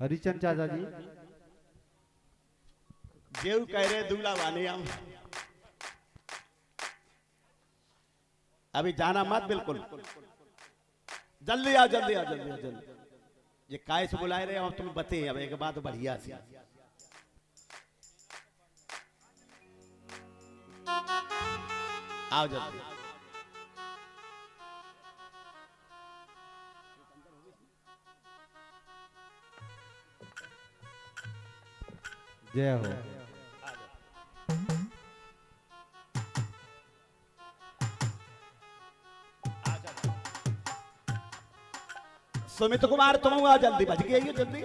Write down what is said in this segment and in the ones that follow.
हरिचंद चाचा जी जेऊ कह रहे दूल्हा वाने हम अभी जाना मत बिल्कुल। जल्दी आओ जल्दी आओ जल्दी आओ जल्दी। ये काय से बुलाए रहे हम तुम्हें बते अब एक बात बढ़िया सी। आओ जल्दी। जय हो। सुमित कुमार तुम आओ जल्दी बच गई हो जल्दी।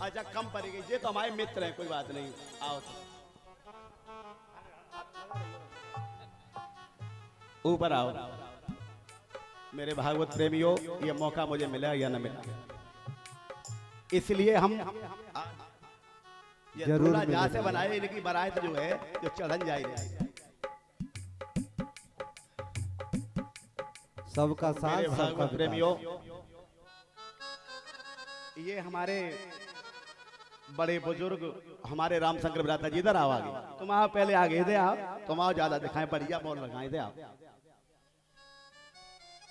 अच्छा कम पड़ गई ये तो हमारे मित्र हैं कोई बात नहीं। आओ ऊपर आओ। मेरे भागवत प्रेमियों ये मौका मुझे मिला या न मिला इसलिए हम ये जरूर जहाँ से बनाए इनकी बारात जो है जो चढ़न जाए सबका साथ मेरे सबका भागवत प्रेमियों ये हमारे बड़े बुजुर्ग हमारे रामशंकर भ्राता जी इधर आओ आगे। तुम आओ पहले आगे इधर आओ। तुम आओ ज्यादा दिखाएं बढ़िया बोल लगाए इधर आओ।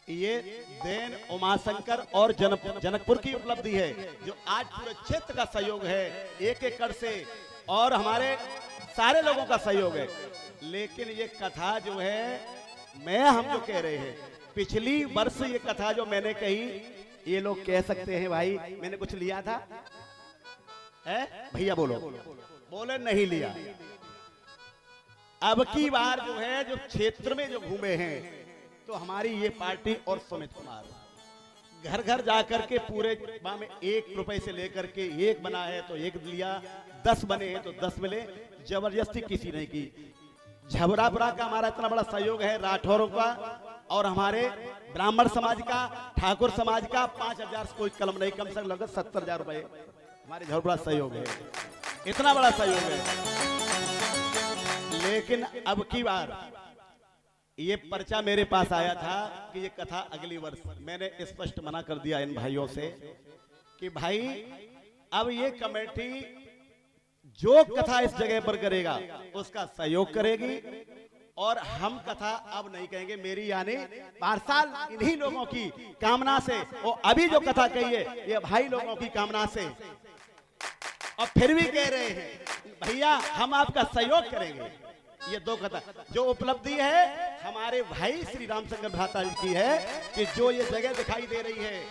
ये देन उमाशंकर और जनकपुर की उपलब्धि है जो आज पूरे क्षेत्र का सहयोग है एक एकड़ से और हमारे सारे लोगों का सहयोग है। लेकिन ये कथा जो है मैं हम जो कह रहे हैं पिछली वर्ष ये कथा जो मैंने कही ये लोग कह सकते हैं भाई मैंने कुछ लिया था है भैया बोलो बोले नहीं लिया। अब की बार जो है जो क्षेत्र में जो घूमे हैं तो हमारी ये पार्टी और सुमित कुमार घर घर जाकर के पूरे में 1 रुपए से लेकर के एक बना है तो एक लिया 10 बने हैं तो 10 मिले जबरदस्ती किसी ने की। झबरापुरा का हमारा इतना बड़ा सहयोग है राठौरों का और हमारे ब्राह्मण समाज का ठाकुर समाज का 5000 से कोई कलम नहीं कम से कम लगभग 70,000 रुपए हमारे झबरा सहयोग है इतना बड़ा सहयोग है। लेकिन अब की बार ये पर्चा मेरे पास आया था कि ये कथा अगली वर्ष मैंने स्पष्ट मना कर दिया इन भाइयों से कि भाई अब ये कमेटी जो कथा इस जगह पर करेगा उसका सहयोग करेगी और हम कथा अब नहीं कहेंगे मेरी यानी पारसाल इन्हीं लोगों की कामना से और अभी जो कथा कही है ये भाई लोगों की कामना से और फिर भी कह रहे हैं भैया हम आपका सहयोग करेंगे। ये 2 कथा जो उपलब्धि है हमारे भाई श्री रामशंकर भ्राता जी की है कि जो ये जगह दिखाई दे रही है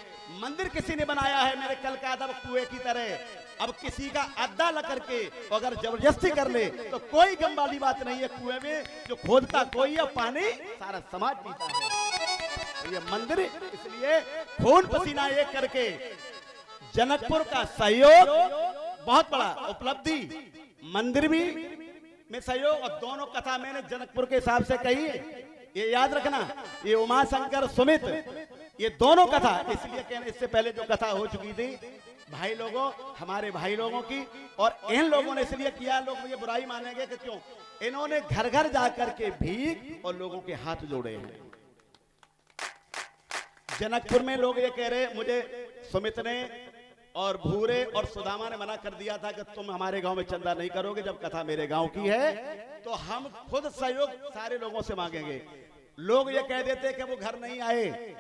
मंदिर किसी ने बनाया है मेरे कल का अदब कुएं की तरह। अब किसी का अड्डा लग करके अगर जबरदस्ती कर ले तो कोई गम वाली बात नहीं है। कुएं में जो खोदता कोई है पानी सारा समाज पीता है। ये मंदिर इसलिए खून पसीना एक करके जनकपुर का सहयोग बहुत बड़ा उपलब्धि मंदिर भी में सहयोग और दोनों कथा मैंने जनकपुर के हिसाब से कही है ये याद रखना। ये उमाशंकर सुमित ये दोनों कथा इसलिए कहने इससे पहले जो कथा हो चुकी थी भाई लोगों हमारे भाई लोगों की और इन लोगों ने इसलिए किया लोग मुझे बुराई मानेंगे कि क्यों इन्होंने घर घर जाकर के भीख और लोगों के हाथ जोड़े हैं। जनकपुर में लोग ये कह रहे मुझे सुमित ने और भूरे और सुदामा ने मना कर दिया था कि तुम हमारे गांव में चंदा नहीं करोगे जब कथा मेरे गांव की है तो हम खुद सहयोग सारे लोगों से मांगेंगे। लोग ये कह देते कि वो घर नहीं आए।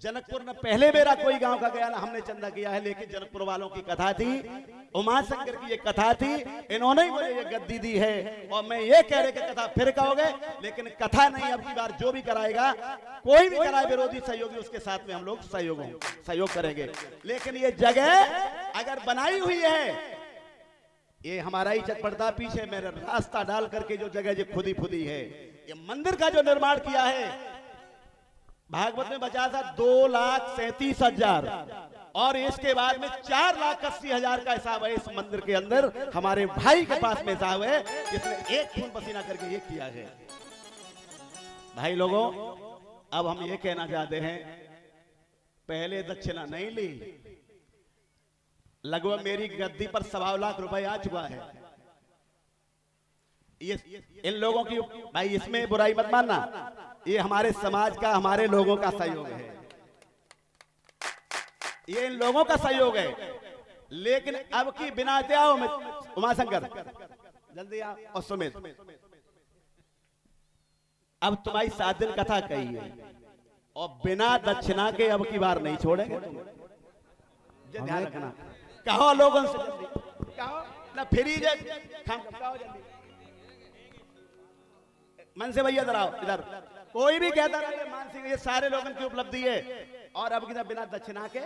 जनकपुर में पहले मेरा कोई गांव का गया ना हमने चंदा किया है लेकिन जनकपुर वालों की कथा थी उमाशंकर की ये कथा थी इन्होंने ही मुझे ये गद्दी दी है और मैं ये कह रहे कि कथा फिर कहोगे लेकिन कथा नहीं अब की बार जो भी कराएगा कोई भी कराए विरोधी सहयोगी उसके साथ में हम लोग सहयोग करेंगे। लेकिन ये जगह अगर बनाई हुई है ये हमारा ही चटपटता पीछे मेरा रास्ता डाल करके जो जगह जो खुदी खुदी है ये मंदिर का जो निर्माण किया है भागवत में बचा था 2,37,000 और इसके बाद में 4,80,000 का हिसाब है इस मंदिर के अंदर हमारे भाई के पास में हिसाब है जिसने एक खून पसीना करके ये किया है। भाई लोगों अब हम ये कहना चाहते हैं पहले दक्षिणा नहीं ली लगभग मेरी गद्दी पर 1.25 लाख रुपए आ चुका है। ये इन लोगों की भाई इसमें बुराई मत मानना, ये हमारे समाज का, हमारे लोगों का सहयोग है, ये इन लोगों का सहयोग है। लेकिन अब की बिना आओ उमाशंकर जल्दी आओ और सुमित, अब तुम्हारी 7 दिन कथा कही है और बिना दक्षिणा के अब की बार नहीं छोड़ेंगे। ध्यान रखना, कहो लोगों से जल्दी कहो ना, फ्री कहो जल्दी। मन से भैया इधर आओ, इधर कोई भी कहता रहे मानसिक, ये सारे लोगों की उपलब्धि है और अब की बिना दक्षिणा के।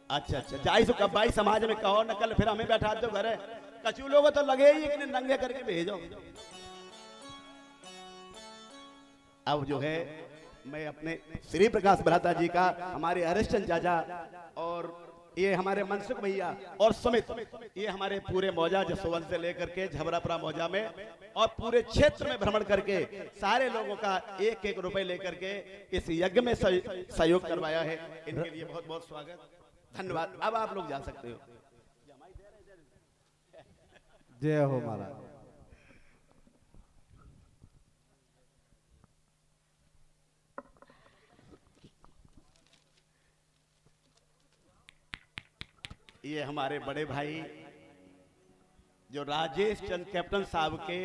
अच्छा अच्छा जाई सो कब भाई समाज में कहो न, कल फिर हमें बैठा दो घरे, कचू लोगों तो लगे ही कि नंगे करके भेजो। अब जो है मैं अपने श्री प्रकाश बराता जी का, हमारे हरिश्चंद्र चाचा और ये हमारे मनसुख भैया और सुमित, ये हमारे पूरे मौजा जसोवन से लेकर के झबरापुरा मौजा में और पूरे क्षेत्र में भ्रमण करके सारे लोगों का 1-1 रुपए लेकर के इस यज्ञ में सहयोग करवाया है। इनके लिए बहुत बहुत स्वागत, धन्यवाद। अब आप लोग जा सकते हो। जय हो महाराज। ये हमारे बड़े भाई जो राजेश चंद कैप्टन साहब के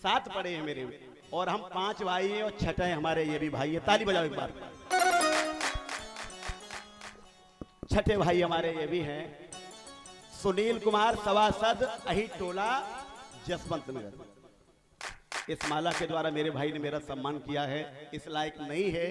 साथ पड़े हैं मेरे, और हम 5 भाई हैं और छठे हमारे ये भी भाई है। ताली बजाओ एक बार। छठे भाई हमारे ये भी हैं, सुनील कुमार सभासद अहिट टोला जसवंत नगर। इस माला के द्वारा मेरे भाई ने मेरा सम्मान किया है, इस लायक नहीं है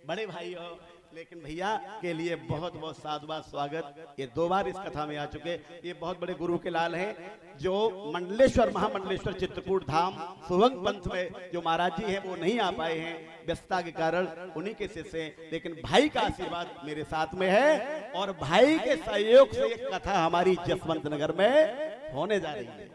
बड़े भाई हो, लेकिन भैया के लिए बहुत बहुत साधुवाद स्वागत। ये 2 बार इस कथा में आ चुके, ये बहुत बड़े गुरु के लाल हैं जो मंडलेश्वर महामंडलेश्वर चित्रकूट धाम सुभंग पंथ में जो महाराज जी हैं वो नहीं आ पाए हैं व्यस्तता के कारण, उन्हीं के शिष्य हैं। लेकिन भाई का आशीर्वाद मेरे साथ में है और भाई के सहयोग से ये कथा हमारी जसवंत नगर में होने जा रही है।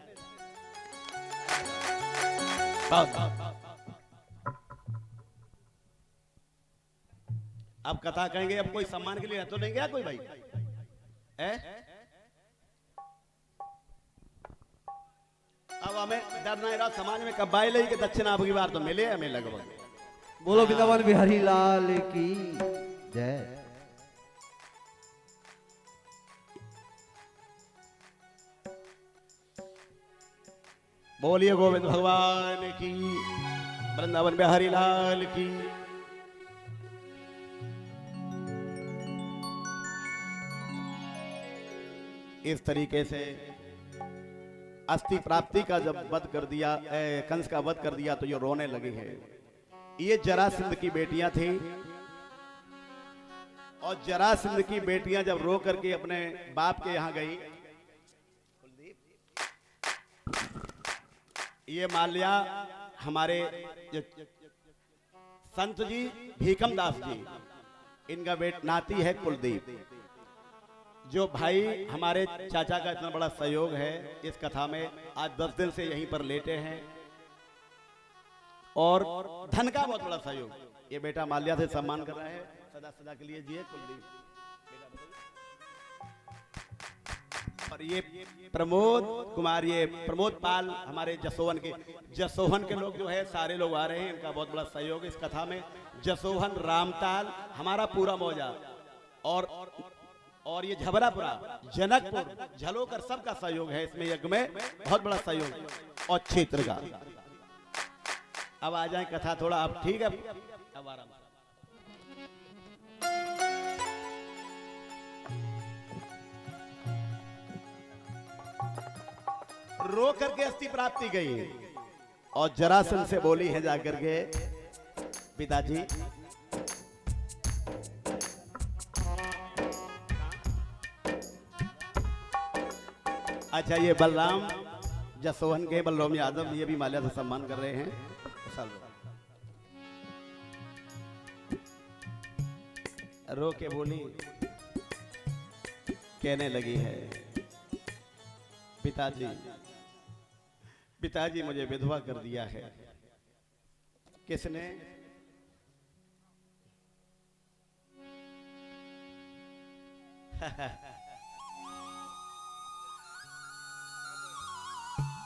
अब कथा कहेंगे, अब कोई सम्मान के लिए तो नहीं गया कोई भाई है? अब हमें डर नहीं रहा, समाज में कब्बाई लई के दक्षिणा अब की बार तो मिले हमें लगभग। बोलो वृंदावन बिहारी लाल की जय। बोलिए गोविंद भगवान की, वृंदावन बिहारी लाल की। इस तरीके से अस्थि प्राप्ति का जब वध कर दिया, कंस का वध कर दिया, तो ये रोने लगे हैं। ये जरासंध की बेटियां थी और जरासंध की बेटियां जब रो करके अपने बाप के यहां गई, ये माल्या हमारे संत जी भीकम दास जी, इनका नाती है कुलदीप। जो भाई हमारे चाचा का इतना बड़ा सहयोग है इस कथा में, आज 10 दिन से यहीं पर लेटे हैं और धन का बहुत बड़ा सहयोग। ये बेटा माल्या से सम्मान कर रहा है, सदा सदा के लिए जिए कुलदीप। और ये प्रमोद कुमार, ये प्रमोद पाल हमारे जसोवन के लोग जो है सारे लोग आ रहे हैं, इनका बहुत बड़ा सहयोग इस कथा में। जसोवन रामताल हमारा पूरा मौजा और ये झबरापुरा जनकपुर झलोकर सबका सहयोग है इसमें यज्ञ में, बहुत बड़ा सहयोग और क्षेत्र का। अब आ जाए कथा थोड़ा, अब ठीक है, अब आराम से। रो करके अस्थि प्राप्ति गई और जरासंध से बोली है जाकर के, पिताजी अच्छा ये बलराम जसोहन के बलराम यादव, ये भी माल्या से सम्मान कर रहे हैं। रो के बोली, कहने लगी है, पिताजी मुझे विधवा कर दिया है। किसने?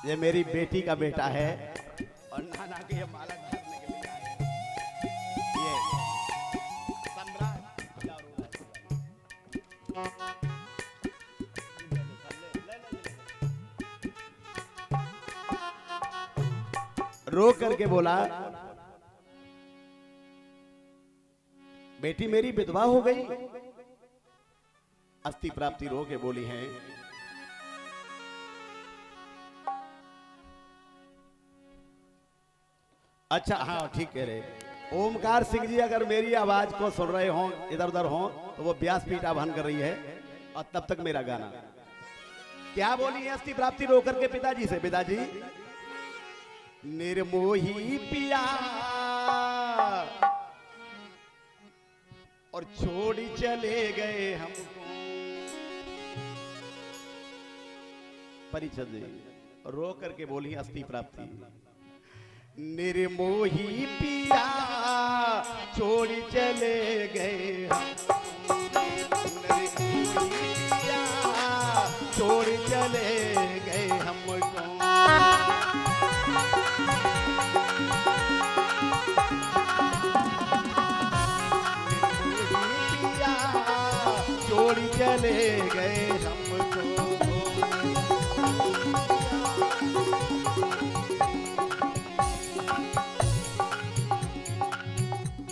ये मेरी बेटी का बेटा है और नाना के ये माला धरने के लिए आए हैं। ये सम्राट रो करके बोला, बेटी मेरी विधवा हो गई। अस्थि प्राप्ति रो के बोली है, अच्छा हाँ ठीक कह रहे। ओमकार सिंह जी अगर मेरी आवाज को सुन रहे हो, इधर उधर हो, तो वो व्यासपीठ आह्वान कर रही है और तब तक मेरा गाना क्या बोली है अस्थि प्राप्ति रो करके पिताजी से, पिताजी निर्मोही पिया और छोड़ी चले गए हमको। परिचय रो करके बोली अस्थि प्राप्ति, निर्मोही पिया छोड़ी चले गए हमको। निर्मोही पिया छोड़ी चले गए हमको। छोड़ी चले गए हमको।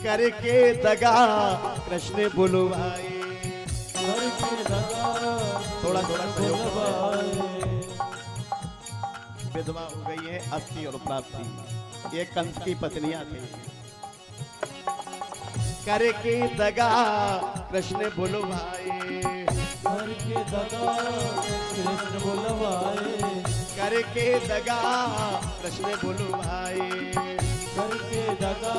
करके दगा कृष्ण बुलवाए, करके दगा थोड़ा थोड़ा विधवा हो गई है अस्थि और प्राप्ति, ये कंस की पत्नियां थी। करके दगा कृष्ण बुलवाए, करके दगा कृष्ण बुलवाए, करके दगा कृष्ण बुलवाए, करके दगा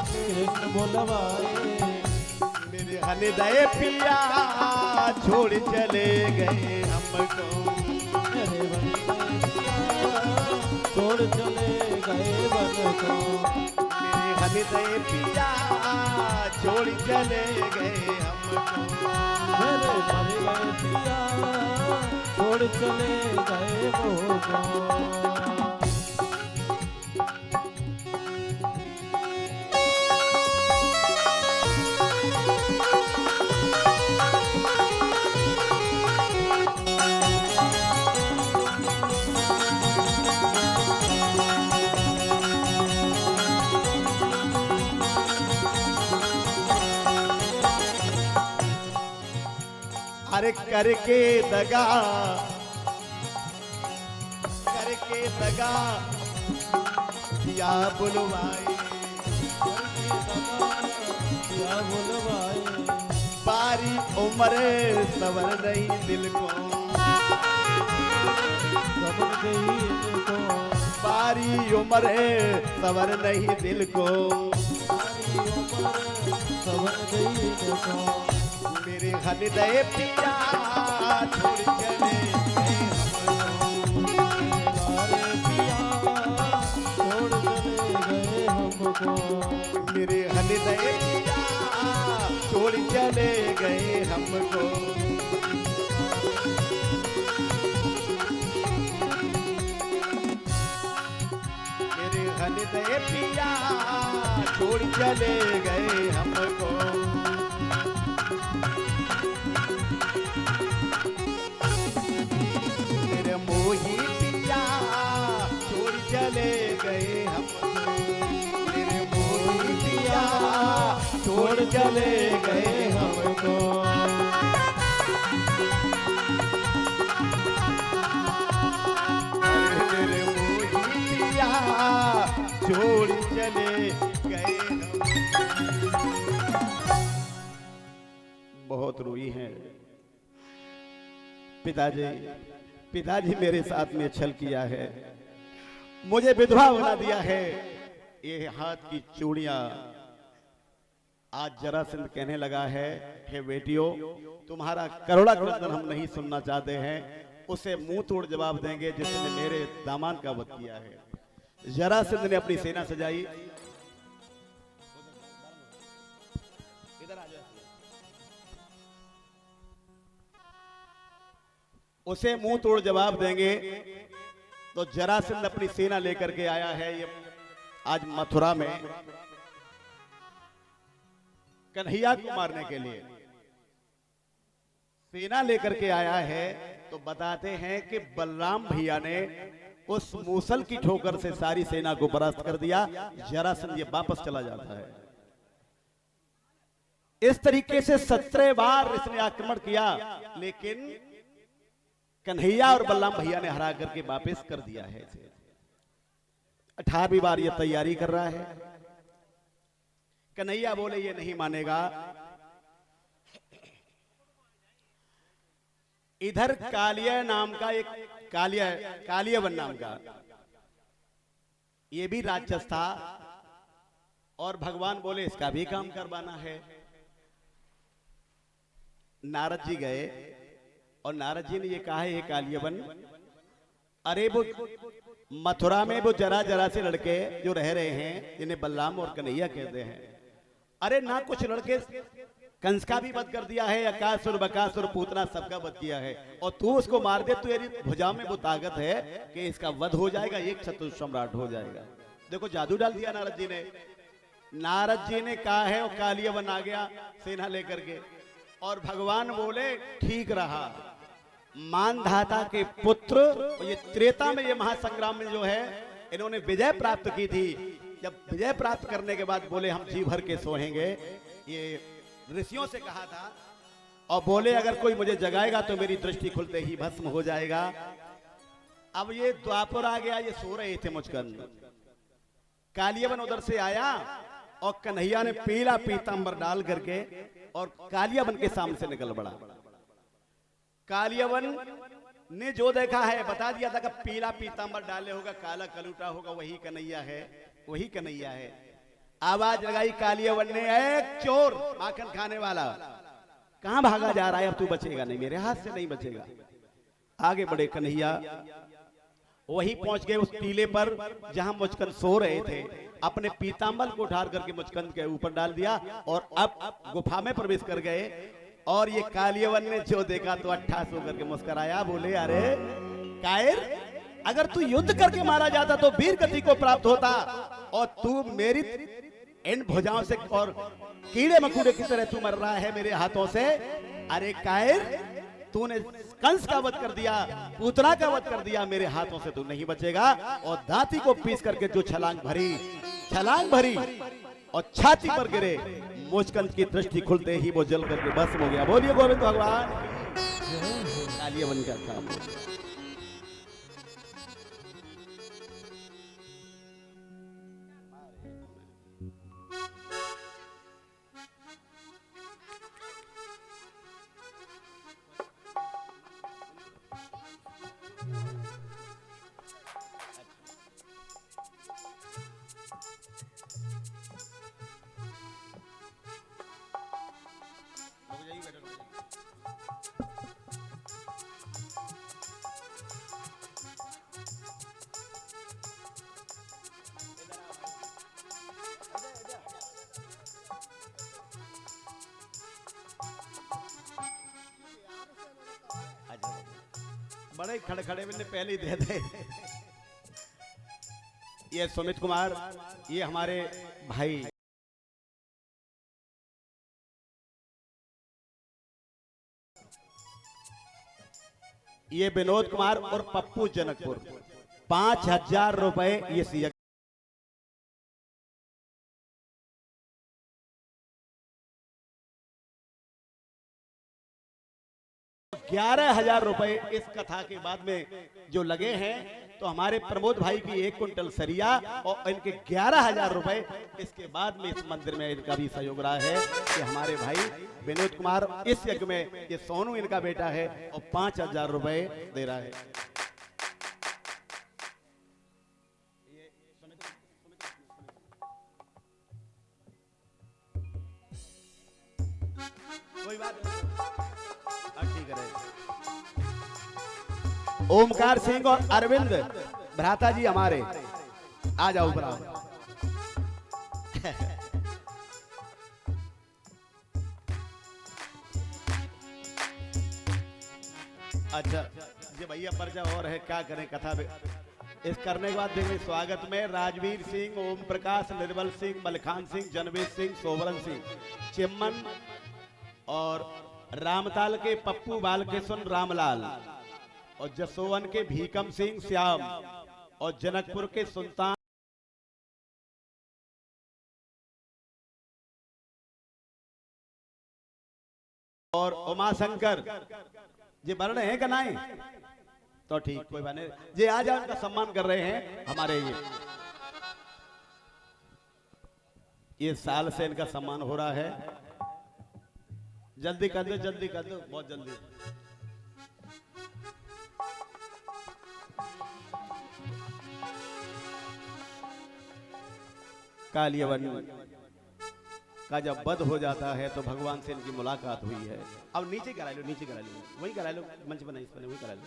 कृष्ण बुलवाए। मेरे हृदय पिया छोड़ चले गए हमको। मेरे छोड़ चले गए बन को। मेरे हृदय पिया छोड़ चले गए हमको। मेरे मरे गए पिया छोड़ चले गए मुझको। अरे करके दगा, करके दगा या बुलवाए, या बुलवाए। बारी उम्र सवर नहीं दिल को, सबर गई इनको। बारी उम्र सवर नहीं दिल को। सबर गई इनको। मेरे हृदय पिया छोड़ चले गए हमको। मेरे पिया छोड़ चले गए हमको। मेरे हृदय पिया छोड़ चले गए हमको। मेरे हृदय पिया छोड़ चले गए हमको। मेरे मोही पिया छोड़ चले गए हमको। मेरे मोही पिया छोड़ चले गए हमको। मेरे मोही पिया छोड़ चले गए हमको। बहुत रोई है पिताजी, पिताजी मेरे साथ में छल किया है, मुझे विधवा बना दिया है। ये हाथ की चूड़ियां आज जरासंध कहने लगा है, हे बेटियों तुम्हारा करोड़ा क्रंदन हम नहीं सुनना चाहते हैं, उसे मुंह तोड़ जवाब देंगे जिसने मेरे दामाद का वध किया है। जरासंध ने अपनी सेना सजाई, इधर आ जाओ। उसे मुंह तोड़ जवाब देंगे। तो जरासंध अपनी सेना लेकर के आया है ये आज मथुरा में कन्हैया को मारने के लिए सेना लेकर के आया है। तो बताते हैं कि बलराम भैया ने उस मूसल की ठोकर से सारी सेना को परास्त कर दिया। जरासंध ये वापस चला जाता है। इस तरीके से 17 बार इसने आक्रमण किया, लेकिन कन्हैया और बलराम भैया ने हरा करके वापस कर दिया है। 18वीं बार ये तैयारी कर रहा है। कन्हैया बोले ये नहीं मानेगा। इधर कालिया नाम का एक कालियावन नाम का ये भी राक्षस था, और भगवान बोले इसका भी काम करवाना है। नारद जी गए और नारद जी ने ये कहा है कालियावन, अरे वो मथुरा में वो जरा जरा से लड़के जो रह रहे हैं जिन्हें बलराम और कन्हैया कहते हैं, अरे ना कुछ लड़के कंस का भी वध कर दिया है, अकासुर बकासुर पूतना सबका वध किया है, और तू उसको मार दे तो तेरी भुजा में वो ताकत है कि इसका वध हो जाएगा, एक शत्रु सम्राट हो जाएगा। देखो जादू डाल दिया नारद जी ने। नारद जी ने कहा है और कालियावन आ गया सेना लेकर के, और भगवान बोले ठीक रहा। मानधाता के पुत्र ये त्रेता में ये महासंग्राम में जो है इन्होंने विजय प्राप्त की थी। जब विजय प्राप्त करने के बाद बोले हम जी भर के सोएंगे, ये ऋषियों से कहा था, और बोले अगर कोई मुझे जगाएगा तो मेरी दृष्टि खुलते ही भस्म हो जाएगा। अब ये द्वापर आ गया, ये सो रहे थे मुचकंद। कालियावन उधर से आया और कन्हैया ने पीला पीतांबर डाल करके और कालियावन के सामने से निकल पड़ा। कालियावन ने जो देखा है बता दिया था कि पीला पीतांबर डाले होगा, काला कलूटा होगा, वही कन्हैया है, वही कन्हैया है। आवाज लगाई कालियावन ने, एक चोर माखन खाने वाला कहां भागा जा रहा है, अब तू बचेगा नहीं, मेरे हाथ से नहीं बचेगा। आगे बढ़े कन्हैया, वही पहुंच गए उस टीले पर जहां मुचकंद सो रहे थे। अपने पीतांबर को उठा करके मुचकंद के ऊपर डाल दिया और अब गुफा में प्रवेश कर गए। और ये कालियावन ने जो देखा तो अट्ठास होकर के मुस्कुराया, बोले अरे कायर, अगर तू युद्ध करके मारा जाता तो वीर गति को प्राप्त होता, और तू मेरी इन भुजाओं से और कीड़े मकोड़े की तरह तू मर रहा है मेरे हाथों से। अरे कायर, तूने कंस का वध कर दिया, पूतना का वध कर दिया, मेरे हाथों से तू नहीं बचेगा। और दांती को पीस करके जो छलांग भरी और छाती पर गिरे, मुचकंद की दृष्टि खुलते ही वो जल करके भस्म हो गया। बोलिए गोविंद भगवान। कालियावन का काम। बड़े खड़खड़े मैंने पहले ही दे दे। ये सुमित कुमार, ये हमारे भाई ये विनोद कुमार और पप्पू जनकपुर, 5,000 रुपए ये सीएम 11,000 रुपए इस कथा के बाद में जो लगे हैं। तो हमारे प्रमोद भाई की 1 कुंटल सरिया और इनके 11,000 रुपए इसके बाद में इस मंदिर में इनका भी सहयोग रहा है कि हमारे भाई विनोद कुमार इस यज्ञ में, ये सोनू इनका बेटा है, और 5,000 रुपए दे रहा है। कोई बात नहीं, ठीक है। ओमकार सिंह और अरविंद भ्राता जी हमारे, आ जाओ ऊपर आओ। अच्छा ये भैया पर्चा और है, क्या करें कथा इस करने के बाद देखेंगे स्वागत में राजवीर सिंह, ओम प्रकाश, निर्मल सिंह, मलखान सिंह, जनवीर सिंह, सोवरन सिंह, चिम्मन और रामताल के पप्पू बालकिशन रामलाल और जसोवन के भीकम सिंह श्याम और जनकपुर के सुल्तान और उमाशंकर जी बढ़ रहे हैं कि नहीं? तो ठीक कोई बात नहीं, जी आज उनका सम्मान कर रहे हैं हमारे ये साल से इनका सम्मान हो रहा है। जल्दी कर दो, जल्दी कर दो, बहुत जल्दी। कालियावन का जब वध हो जाता है तो भगवान से इनकी मुलाकात हुई है। अब नीचे करा लो, नीचे करा लो, वही करा लो, मंच पर नहीं, इस पर वही करा लो।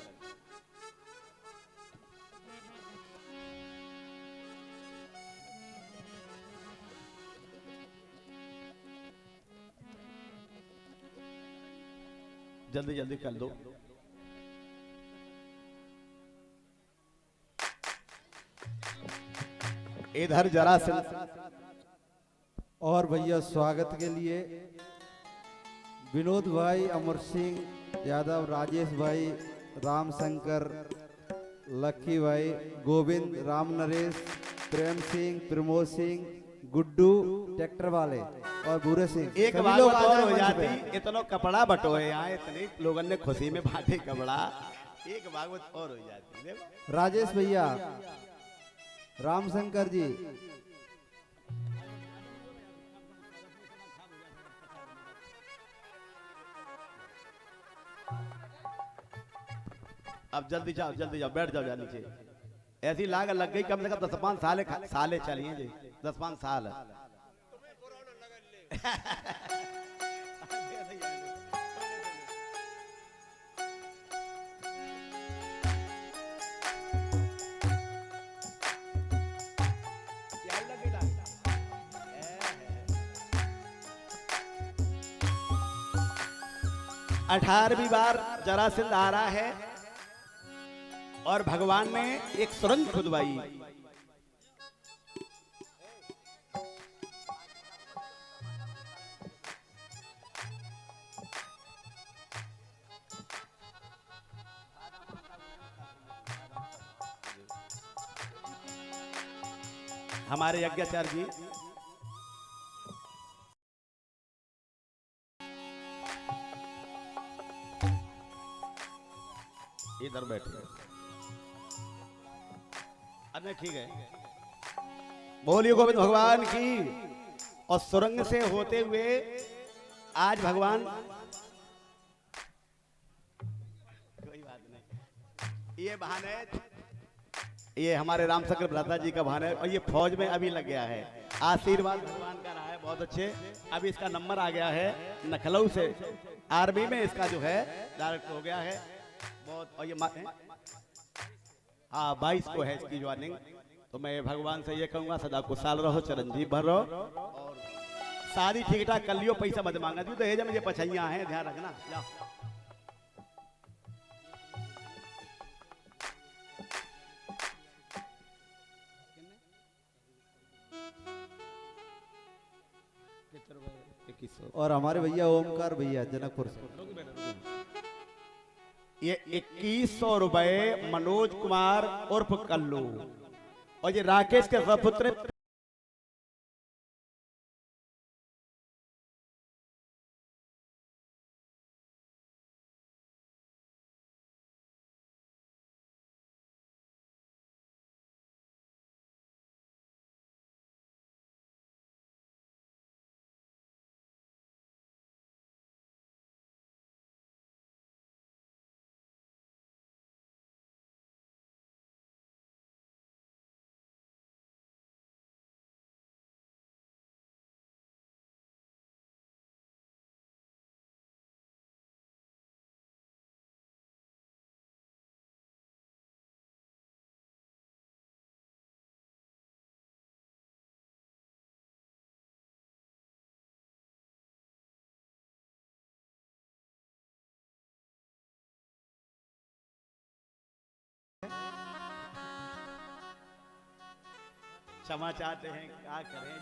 जल्दी जल्दी कर दो। इधर जरा से और भैया स्वागत के लिए विनोद भाई, अमर सिंह यादव, राजेश भाई, राम शंकर, लक्की भाई, गोविंद, राम नरेश, प्रेम सिंह, प्रमोद सिंह, गुड्डू ट्रैक्टर वाले और भूरे सिंह। एक बात और हो जाती, इतना कपड़ा बटोए यहाँ, इतने लोगों ने खुशी में बांटे कपड़ा, एक भागवत और हो जाती। राजेश भैया, रामशंकर जी, अब जल्दी जाओ, जल्दी जाओ, बैठ जाओ जा नीचे। ऐसी लाग लग गई, कम से कम 10-5 साले चलिए जी, 10-5 साल। 18वीं बार जरासंध आ रहा है और भगवान ने एक सुरंग खुदवाई। हमारे यज्ञाचार्य जी इधर बैठे। अरे ठीक है, बोलिए गोविंद भगवान की। और सुरंग से होते हुए आज भगवान, कोई बात नहीं, ये बहाने, ये हमारे रामशंकर भ्राता जी का बहाना है और ये फौज में अभी लग गया है। आशीर्वाद भगवान का रहा है बहुत अच्छे। अभी इसका नंबर आ गया है लखनऊ से, आर्मी में इसका जो है डायरेक्ट हो गया है बहुत। और ये हाँ 22 को है इसकी ज्वाइनिंग। तो मैं भगवान से ये कहूंगा सदा कुशल रहो, चिरंजीव भर रहो और शादी ठीक ठाक कर लियो, पैसा मत मांगा तू दहेज में, ये पछैया है, ध्यान रखना। जाओ और हमारे भैया ओमकार भैया जनकपुर से ये 2100 रुपए मनोज कुमार उर्फ कल्लू और ये राकेश के सपुत्र क्षमा चाहते हैं, क्या करें।